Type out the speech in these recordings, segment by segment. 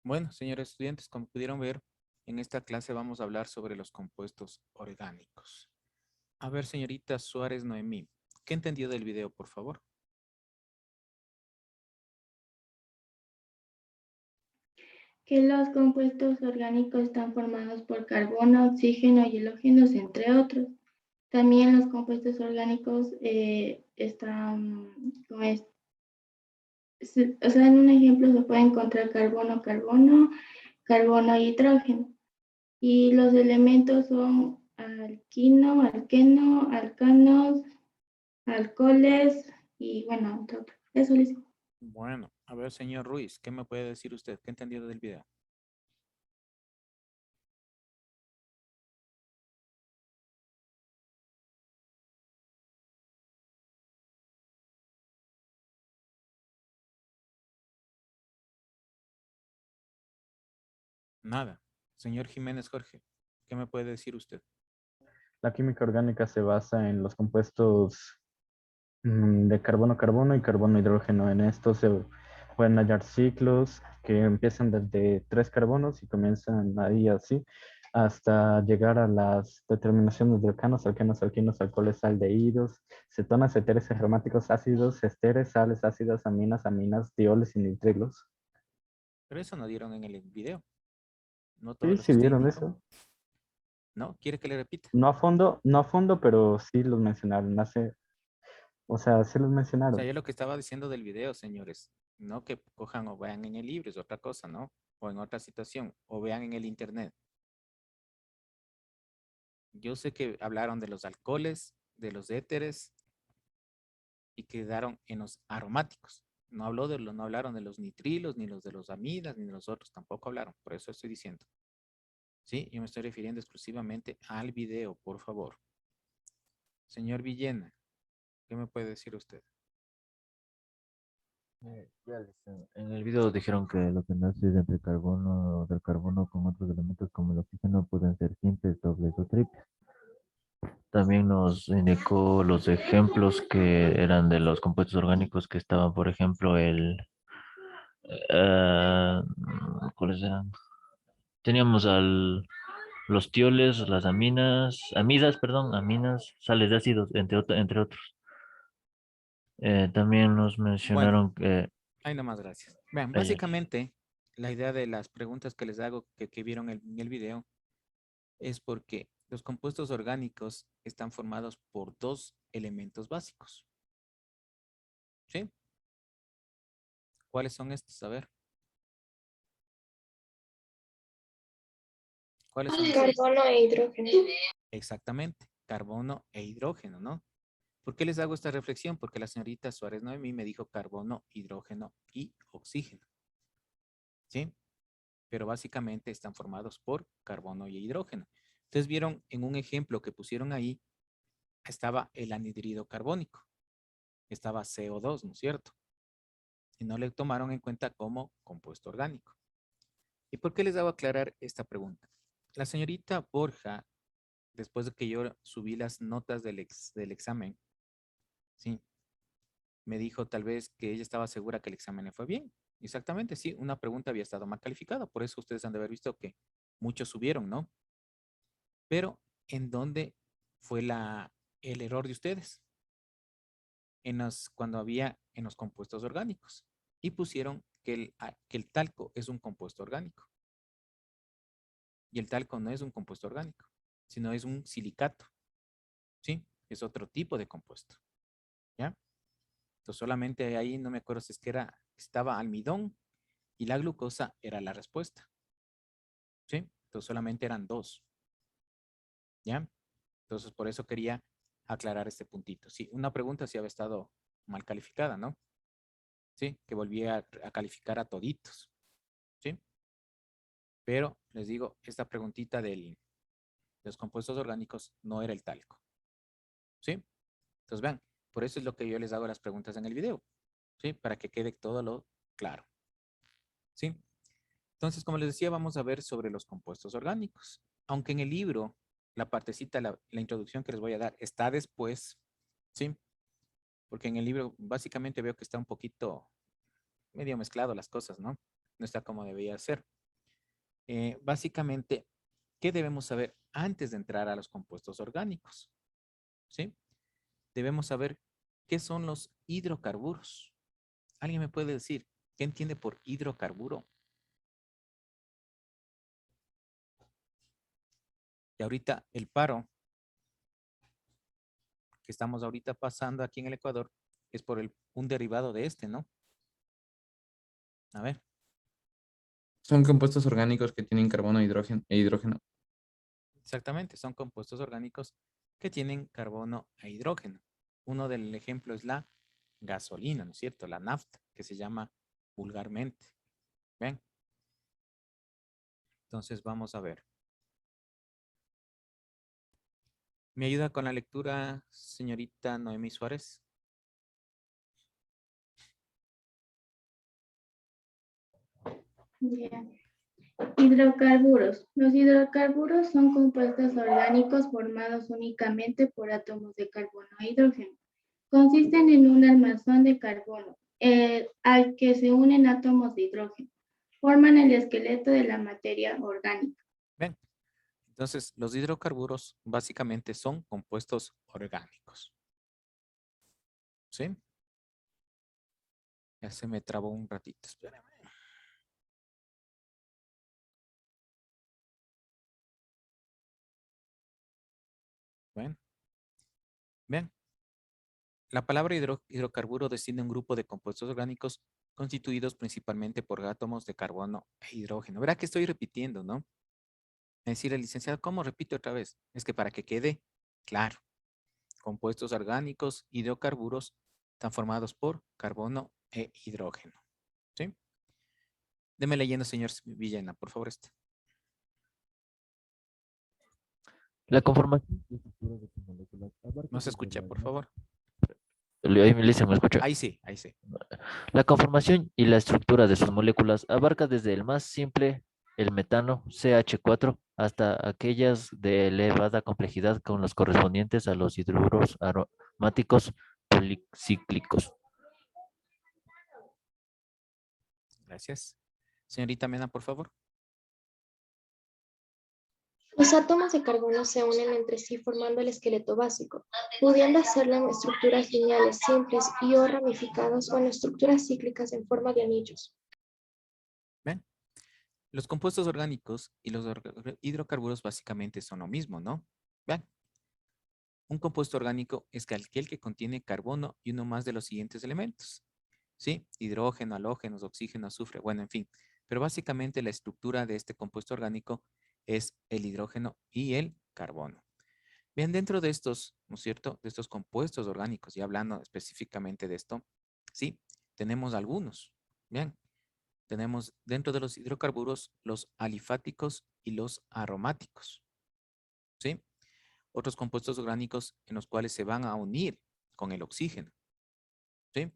Bueno, señores estudiantes, como pudieron ver, en esta clase vamos a hablar sobre los compuestos orgánicos. A ver, señorita Suárez Noemí, ¿qué entendió del video, por favor? Que los compuestos orgánicos están formados por carbono, oxígeno y halógenos, entre otros. También los compuestos orgánicos están, o sea, en un ejemplo se puede encontrar carbono, carbono, carbono y hidrógeno. Y los elementos son alquino, alqueno, alcanos, alcoholes y bueno, entre otros. Eso les digo. Bueno, a ver, señor Ruiz, ¿qué me puede decir usted? ¿Qué entendió del video? Nada. Señor Jiménez Jorge, ¿qué me puede decir usted? La química orgánica se basa en los compuestos de carbono-carbono y carbono-hidrógeno. En estos se pueden hallar ciclos que empiezan desde 3 carbonos y comienzan ahí así hasta llegar a las determinaciones de alcanos, alquenos, alquinos, alcoholes, aldehídos, cetonas, éteres, aromáticos, ácidos, esteres, sales, ácidas, aminas, aminas, dioles y nitrilos. Pero eso no dieron en el video. No todos Sí, los que sí usted vieron indicó. eso. ¿No? ¿Quiere que le repita? No a fondo, pero sí los mencionaron. O sea, sí los O sea, mencionaron. yo lo que estaba diciendo del video, señores, no que cojan o vean en el libro, es otra cosa, ¿no? O en otra situación, o vean en el internet. Yo sé que hablaron de los alcoholes, de los éteres y quedaron en los aromáticos. No hablaron de los nitrilos, ni los de los amidas, ni de los otros, tampoco hablaron. Por eso estoy diciendo. Sí, yo me estoy refiriendo exclusivamente al video, por favor. Señor Villena, ¿qué me puede decir usted? En el video dijeron que lo que nace entre carbono, del carbono con otros elementos como el oxígeno pueden ser simples, dobles o triples. También nos indicó los ejemplos que eran de los compuestos orgánicos que estaban, por ejemplo, eh, ¿cuáles eran? Teníamos los tioles, las amidas, perdón, aminas, sales de ácidos, entre otros. También nos Bueno, mencionaron que ahí nomás, gracias. Vean, ayer. básicamente, la idea de las preguntas que les hago, que vieron en el video, es porque los compuestos orgánicos están formados por dos elementos básicos. ¿Sí? ¿Cuáles son estos? A ver, ¿cuáles son estos? Carbono e hidrógeno. Exactamente, carbono e hidrógeno, ¿no? ¿Por qué les hago esta reflexión? Porque la señorita Suárez Noemí me dijo carbono, hidrógeno y oxígeno, ¿sí? Pero básicamente están formados por carbono y hidrógeno. Entonces vieron en un ejemplo que pusieron ahí, estaba el anhidrido carbónico, estaba CO2, ¿no es cierto? Y no le tomaron en cuenta como compuesto orgánico. ¿Y por qué les debo aclarar esta pregunta? La señorita Borja, después de que yo subí las notas del examen, ¿sí? Me dijo tal vez que ella estaba segura que el examen le fue bien. Exactamente, sí, una pregunta había estado mal calificada, por eso ustedes han de haber visto que muchos subieron, ¿no? Pero, ¿en dónde fue el error de ustedes? Cuando había en los compuestos orgánicos. Y pusieron que el talco es un compuesto orgánico. Y el talco no es un compuesto orgánico, sino es un silicato, ¿sí? Es otro tipo de compuesto, ¿ya? Entonces solamente ahí no me acuerdo si es que estaba almidón y la glucosa era la respuesta, ¿sí? Entonces solamente eran dos, ¿ya? Entonces por eso quería aclarar este puntito. Sí, una pregunta si había estado mal calificada, ¿no? Sí, que volvía a calificar a toditos, ¿sí? Pero les digo, esta preguntita de los compuestos orgánicos no era el talco, ¿sí? Entonces vean, por eso es lo que yo les hago las preguntas en el video, ¿sí? Para que quede todo lo claro, ¿sí? Entonces, como les decía, vamos a ver sobre los compuestos orgánicos. Aunque en el libro, la partecita, la introducción que les voy a dar está después, ¿sí? Porque en el libro básicamente veo que está un poquito medio mezclado las cosas, ¿no? No está como debería ser. básicamente, ¿qué debemos saber antes de entrar a los compuestos orgánicos? ¿Sí? Debemos saber qué son los hidrocarburos. ¿Alguien me puede decir qué entiende por hidrocarburo? Y ahorita el paro que estamos ahorita pasando aquí en el Ecuador es por un derivado de este, ¿no? A ver, Son compuestos orgánicos que tienen carbono, hidrógeno e hidrógeno. exactamente, son compuestos orgánicos que tienen carbono e hidrógeno. Uno del ejemplo es la gasolina, ¿no es cierto? La nafta, que se llama vulgarmente. ¿Ven? Entonces vamos a ver. ¿Me ayuda con la lectura, señorita Noemí Suárez? Bien. Hidrocarburos. Los hidrocarburos son compuestos orgánicos formados únicamente por átomos de carbono e hidrógeno. Consisten en un armazón de carbono al que se unen átomos de hidrógeno. Forman el esqueleto de la materia orgánica. Ven. Entonces, los hidrocarburos básicamente son compuestos orgánicos. ¿Sí? Ya se me trabó un ratito, espérame. Ven. Ven. La palabra hidrocarburo designa un grupo de compuestos orgánicos constituidos principalmente por átomos de carbono e hidrógeno. Verá que estoy repitiendo, ¿no? Es decir, el licenciado, ¿cómo repito otra vez? Es que para que quede claro, compuestos orgánicos, hidrocarburos, están formados por carbono e hidrógeno. ¿Sí? Deme leyendo, señor Villena, por favor. La conformación y estructura de sus moléculas abarca No se desde escucha, las por más- favor. Ahí me dicen, ¿me escucha? Ahí sí, ahí sí. La conformación y la estructura de sus moléculas abarca desde el más simple, el metano, CH4, hasta aquellas de elevada complejidad con los correspondientes a los hidruros aromáticos policíclicos. Gracias. Señorita Mena, por favor. Los átomos de carbono se unen entre sí formando el esqueleto básico, pudiendo hacerlo en estructuras lineales simples y o ramificadas o en estructuras cíclicas en forma de anillos. ¿Ven? Los compuestos orgánicos y los hidrocarburos básicamente son lo mismo, ¿no? Vean. Un compuesto orgánico es aquel que contiene carbono y uno más de los siguientes elementos. ¿Sí? Hidrógeno, halógenos, oxígeno, azufre, bueno, en fin. Pero básicamente la estructura de este compuesto orgánico es el hidrógeno y el carbono. Bien, dentro de estos, ¿no es cierto? De estos compuestos orgánicos, y hablando específicamente de esto, sí, tenemos algunos. Bien, tenemos dentro de los hidrocarburos los alifáticos y los aromáticos. ¿Sí? Otros compuestos orgánicos en los cuales se van a unir con el oxígeno. ¿Sí?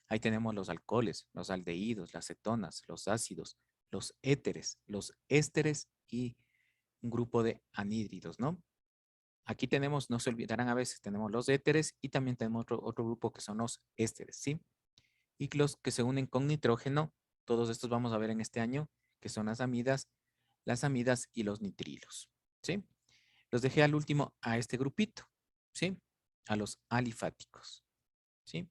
Ahí tenemos los alcoholes, los aldehídos, las cetonas, los ácidos, los éteres, los ésteres y un grupo de anhídridos, ¿no? Aquí tenemos, no se olvidarán a veces, tenemos los éteres y también tenemos otro grupo que son los ésteres, ¿sí? Y los que se unen con nitrógeno, todos estos vamos a ver en este año, que son las amidas y los nitrilos, ¿sí? Los dejé al último a este grupito, ¿sí? A los alifáticos, ¿sí?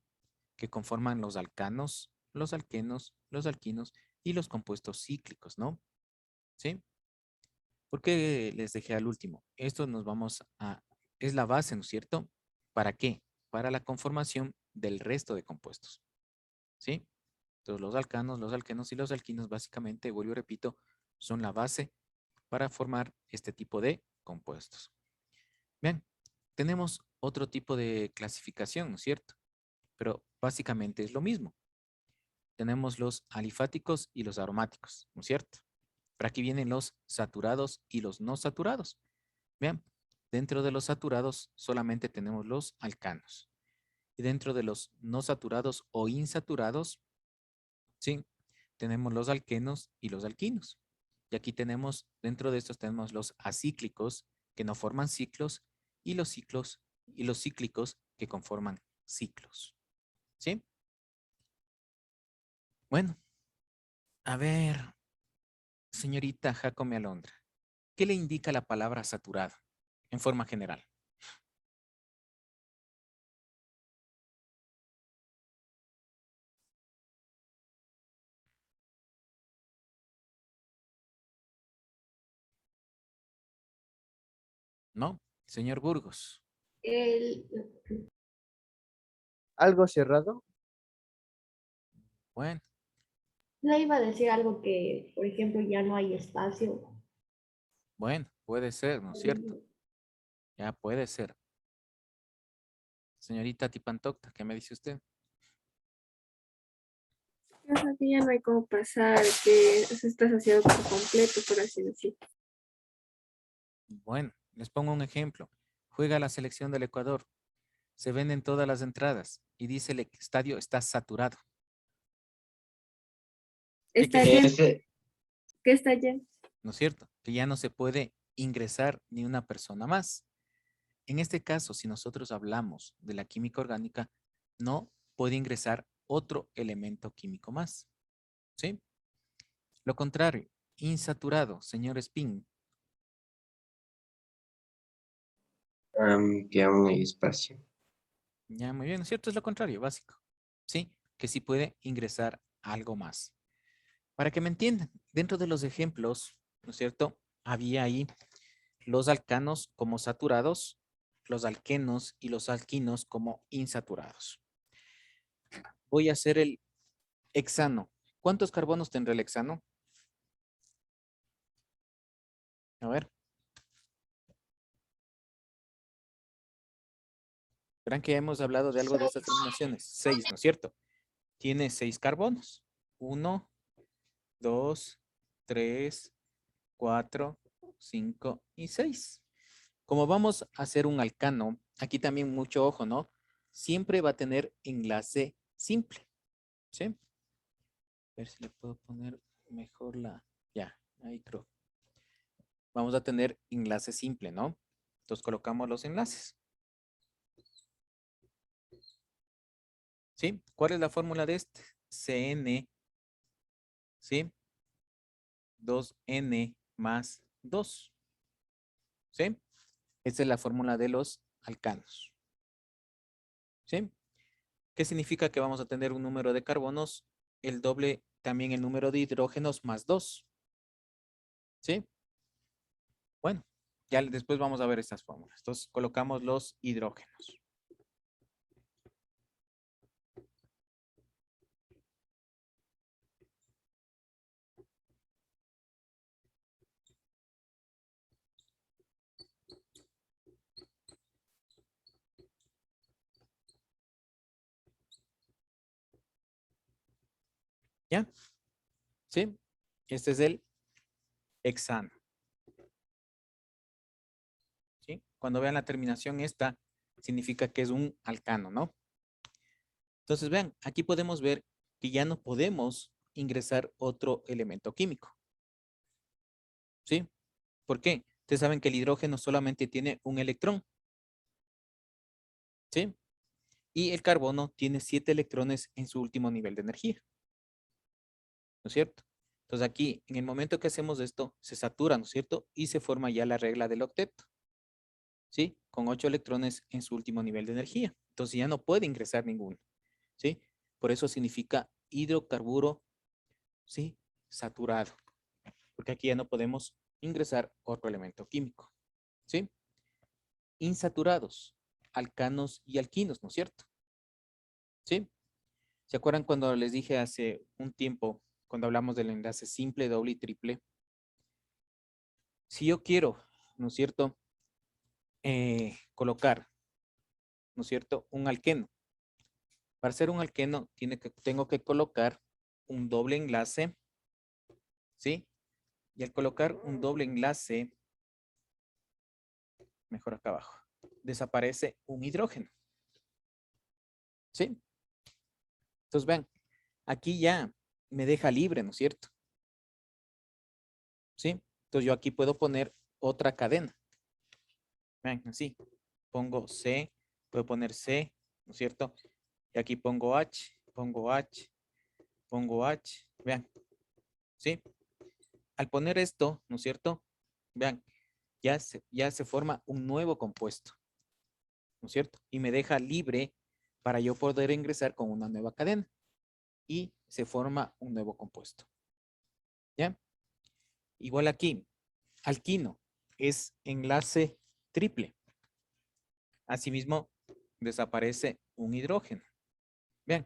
Que conforman los alcanos, los alquenos, los alquinos y los compuestos cíclicos, ¿no? ¿Sí? ¿Por qué les dejé al último? Esto nos vamos a, es la base, ¿no es cierto? ¿Para qué? Para la conformación del resto de compuestos, ¿sí? Entonces los alcanos, los alquenos y los alquinos básicamente, vuelvo y repito, son la base para formar este tipo de compuestos. Bien, tenemos otro tipo de clasificación, ¿no es cierto? Pero básicamente es lo mismo. Tenemos los alifáticos y los aromáticos, ¿no es cierto? Pero aquí vienen los saturados y los no saturados. Vean, dentro de los saturados solamente tenemos los alcanos. Y dentro de los no saturados o insaturados, ¿sí? Tenemos los alquenos y los alquinos. Y aquí tenemos, dentro de estos tenemos los acíclicos que no forman ciclos y los cíclicos que conforman ciclos. ¿Sí? Bueno, a ver, señorita Jacome Alondra, ¿qué le indica la palabra saturado en forma general? ¿No? Señor Burgos. El, ¿Algo cerrado? Bueno, Le iba a decir algo que, por ejemplo, ya no hay espacio. bueno, puede ser, ¿no es cierto? Ya puede ser. Señorita Tipantocta, ¿qué me dice usted? Ajá, que ya no hay cómo pasar, que se está saciado por completo, por así decir. Bueno, les pongo un ejemplo. Juega la selección del Ecuador. Se venden todas las entradas y dice el estadio está saturado. ¿Qué Está quiere lleno, decir? que está lleno. ¿No es cierto? Que ya no se puede ingresar ni una persona más. En este caso, si nosotros hablamos de la química orgánica, no puede ingresar otro elemento químico más. ¿Sí? Lo contrario, insaturado, señor Spin. Que aún hay espacio. Ya, muy bien, ¿no es cierto? Es lo contrario, básico. ¿Sí? Que sí puede ingresar algo más. Para que me entiendan, dentro de los ejemplos, ¿no es cierto? Había ahí los alcanos como saturados, los alquenos y los alquinos como insaturados. Voy a hacer el hexano. ¿Cuántos carbonos tendrá el hexano? A ver. Verán que hemos hablado de algo de estas terminaciones. 6, ¿no es cierto? Tiene 6 carbonos. 1, 2, 3, 4, 5 y 6. Como vamos a hacer un alcano, aquí también mucho ojo, ¿no? Siempre va a tener enlace simple. ¿Sí? A ver si le puedo poner mejor la... Ya, ahí creo. Vamos a tener enlace simple, ¿no? Entonces colocamos los enlaces. ¿Sí? ¿Cuál es la fórmula de este? CN, ¿sí? 2N más 2. ¿Sí? Esta es la fórmula de los alcanos. ¿Sí? ¿Qué significa que vamos a tener un número de carbonos? El doble, también el número de hidrógenos más 2. ¿Sí? Bueno, ya después vamos a ver estas fórmulas. Entonces colocamos los hidrógenos. ¿Ya? ¿Sí? Este es el hexano. ¿Sí? Cuando vean la terminación esta, significa que es un alcano, ¿no? Entonces vean, aquí podemos ver que ya no podemos ingresar otro elemento químico. ¿Sí? ¿Por qué? Ustedes saben que el hidrógeno solamente tiene un electrón. ¿Sí? Y el carbono tiene 7 electrones en su último nivel de energía. ¿No es cierto? Entonces aquí, en el momento que hacemos esto, se satura, ¿no es cierto? Y se forma ya la regla del octeto. ¿Sí? Con 8 electrones en su último nivel de energía. Entonces ya no puede ingresar ninguno. ¿Sí? Por eso significa hidrocarburo, ¿sí? Saturado. Porque aquí ya no podemos ingresar otro elemento químico. ¿Sí? Insaturados, alcanos y alquinos, ¿no es cierto? ¿Sí? ¿Se acuerdan cuando les dije hace un tiempo, cuando hablamos del enlace simple, doble y triple? Si yo quiero, ¿no es cierto? Colocar, ¿no es cierto? Un alqueno. Para hacer un alqueno tengo que colocar un doble enlace, ¿sí? Y al colocar un doble enlace, mejor acá abajo, desaparece un hidrógeno. ¿Sí? Entonces vean, aquí ya me deja libre, ¿no es cierto? ¿Sí? Entonces yo aquí puedo poner otra cadena. Vean, así. Pongo C, puedo poner C, ¿no es cierto? Y aquí pongo H, pongo H, pongo H. Vean, ¿sí? al poner esto, ¿no es cierto? Vean, ya se forma un nuevo compuesto, ¿no es cierto? Y me deja libre para yo poder ingresar con una nueva cadena. Y se forma un nuevo compuesto. ¿Ya? Igual aquí, alquino es enlace triple. Asimismo, desaparece un hidrógeno. Vean,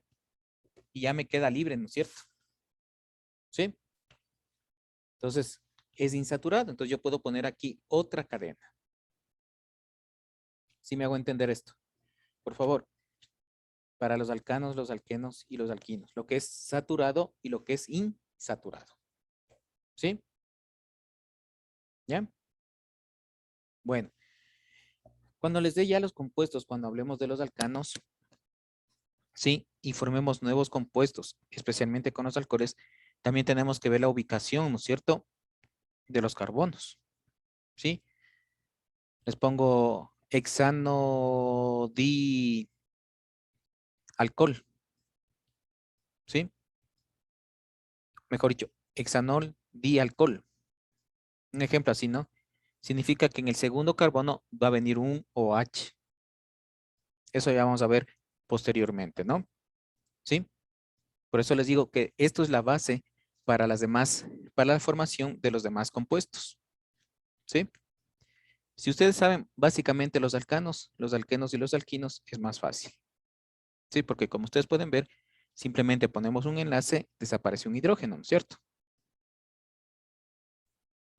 y ya me queda libre, ¿no es cierto? ¿Sí? Entonces, es insaturado. Entonces, yo puedo poner aquí otra cadena. ¿Sí me hago entender esto? Por favor, para los alcanos, los alquenos y los alquinos. Lo que es saturado y lo que es insaturado. ¿Sí? ¿Ya? Bueno. Cuando les dé ya los compuestos, cuando hablemos de los alcanos, sí, y formemos nuevos compuestos, especialmente con los alcoholes, también tenemos que ver la ubicación, ¿no es cierto?, de los carbonos, ¿sí? Les pongo hexano di alcohol, ¿sí? Mejor dicho, hexanol di alcohol. Un ejemplo así, ¿no? Significa que en el segundo carbono va a venir un OH. Eso ya vamos a ver posteriormente, ¿no? ¿Sí? Por eso les digo que esto es la base para las demás, para la formación de los demás compuestos. ¿Sí? Si ustedes saben básicamente los alcanos, los alquenos y los alquinos, es más fácil. ¿Sí? Porque como ustedes pueden ver, simplemente ponemos un enlace, desaparece un hidrógeno, ¿no es cierto?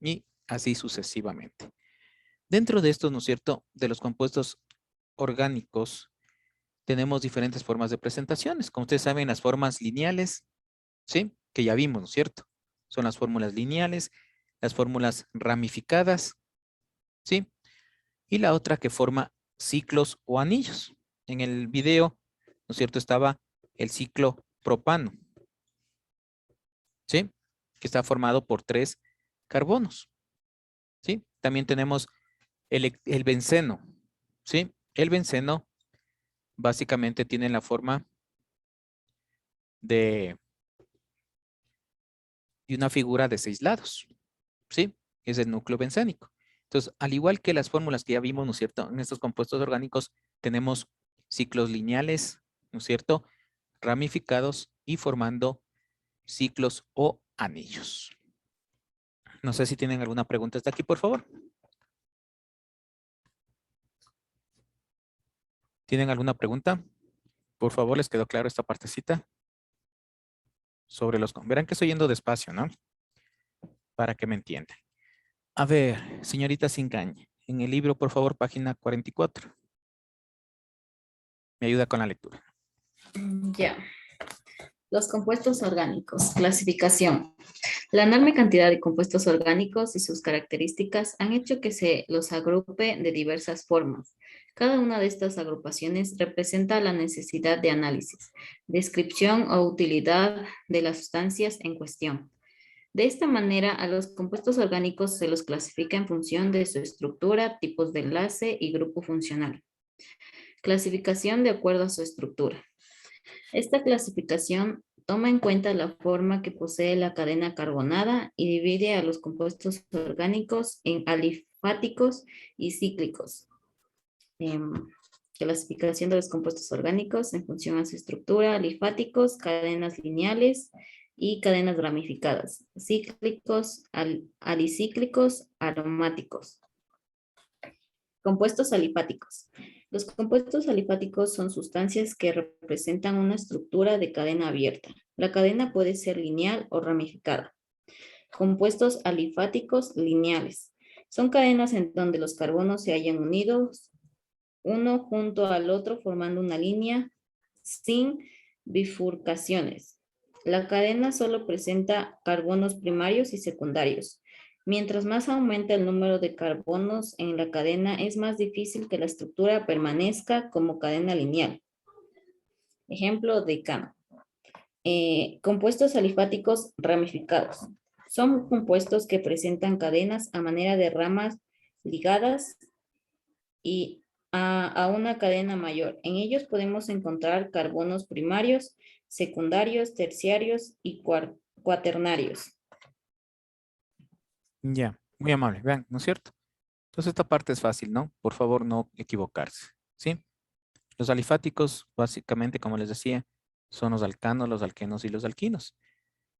Y así sucesivamente. Dentro de estos, ¿no es cierto?, de los compuestos orgánicos, tenemos diferentes formas de presentaciones. Como ustedes saben, las formas lineales, ¿sí?, que ya vimos, ¿no es cierto? Son las fórmulas lineales, las fórmulas ramificadas, ¿sí? Y la otra que forma ciclos o anillos. En el video, ¿no es cierto?, estaba el ciclo propano, ¿sí? Que está formado por 3 carbonos, ¿sí? También tenemos el benceno, ¿sí? El benceno básicamente tiene la forma de una figura de 6 lados, ¿sí? Es el núcleo bencénico. Entonces, al igual que las fórmulas que ya vimos, ¿no es cierto?, en estos compuestos orgánicos tenemos ciclos lineales, ¿no es cierto?, ramificados y formando ciclos o anillos. No sé si tienen alguna pregunta hasta aquí, por favor. ¿Tienen alguna pregunta? Por favor, ¿les quedó claro esta partecita? Sobre los... Verán que estoy yendo despacio, ¿no? Para que me entiendan. A ver, señorita Sincaña, en el libro, por favor, página 44. Me ayuda con la lectura. Ya. Los compuestos orgánicos. Clasificación. La enorme cantidad de compuestos orgánicos y sus características han hecho que se los agrupe de diversas formas. Cada una de estas agrupaciones representa la necesidad de análisis, descripción o utilidad de las sustancias en cuestión. De esta manera, a los compuestos orgánicos se los clasifica en función de su estructura, tipos de enlace y grupo funcional. Clasificación de acuerdo a su estructura. Esta clasificación toma en cuenta la forma que posee la cadena carbonada y divide a los compuestos orgánicos en alifáticos y cíclicos. Clasificación de los compuestos orgánicos en función a su estructura: alifáticos, cadenas lineales y cadenas ramificadas, cíclicos, alicíclicos, aromáticos. Compuestos alifáticos. Los compuestos alifáticos son sustancias que representan una estructura de cadena abierta. La cadena puede ser lineal o ramificada. Compuestos alifáticos lineales. Son cadenas en donde los carbonos se hallan unidos uno junto al otro formando una línea sin bifurcaciones. La cadena solo presenta carbonos primarios y secundarios. Mientras más aumenta el número de carbonos en la cadena, es más difícil que la estructura permanezca como cadena lineal. Ejemplo de decano. Compuestos alifáticos ramificados. Son compuestos que presentan cadenas a manera de ramas ligadas y a una cadena mayor. En ellos podemos encontrar carbonos primarios, secundarios, terciarios y cuaternarios. Ya, muy amable, vean, ¿no es cierto? Entonces esta parte es fácil, ¿no? Por favor, no equivocarse, ¿sí? Los alifáticos, básicamente, como les decía, son los alcanos, los alquenos y los alquinos.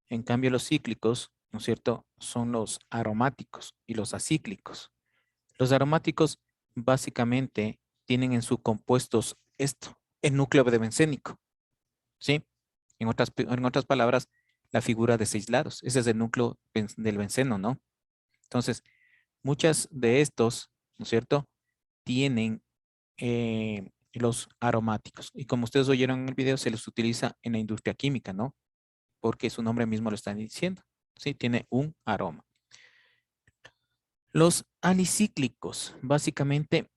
En cambio, los cíclicos, ¿no es cierto?, son los aromáticos y los acíclicos. Los aromáticos, básicamente, tienen en sus compuestos esto, el núcleo de bencénico, ¿sí? En otras palabras, la figura de 6 lados. Ese es el núcleo del benceno, ¿no? Entonces, muchas de estos, ¿no es cierto?, tienen los aromáticos. Y como ustedes oyeron en el video, se los utiliza en la industria química, ¿no? Porque su nombre mismo lo está diciendo. Sí, tiene un aroma. Los alicíclicos, básicamente,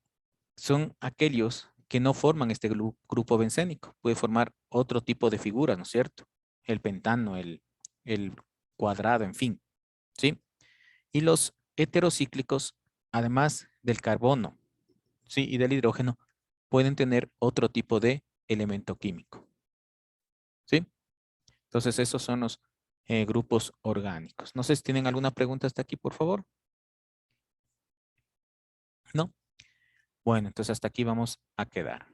son aquellos que no forman este grupo bencénico. Puede formar otro tipo de figura, ¿no es cierto? El pentano, el cuadrado, en fin. ¿Sí? Y los heterocíclicos, además del carbono, ¿sí?, y del hidrógeno, pueden tener otro tipo de elemento químico. ¿Sí? Entonces, esos son los grupos orgánicos. No sé si tienen alguna pregunta hasta aquí, por favor. ¿No? Bueno, entonces hasta aquí vamos a quedar.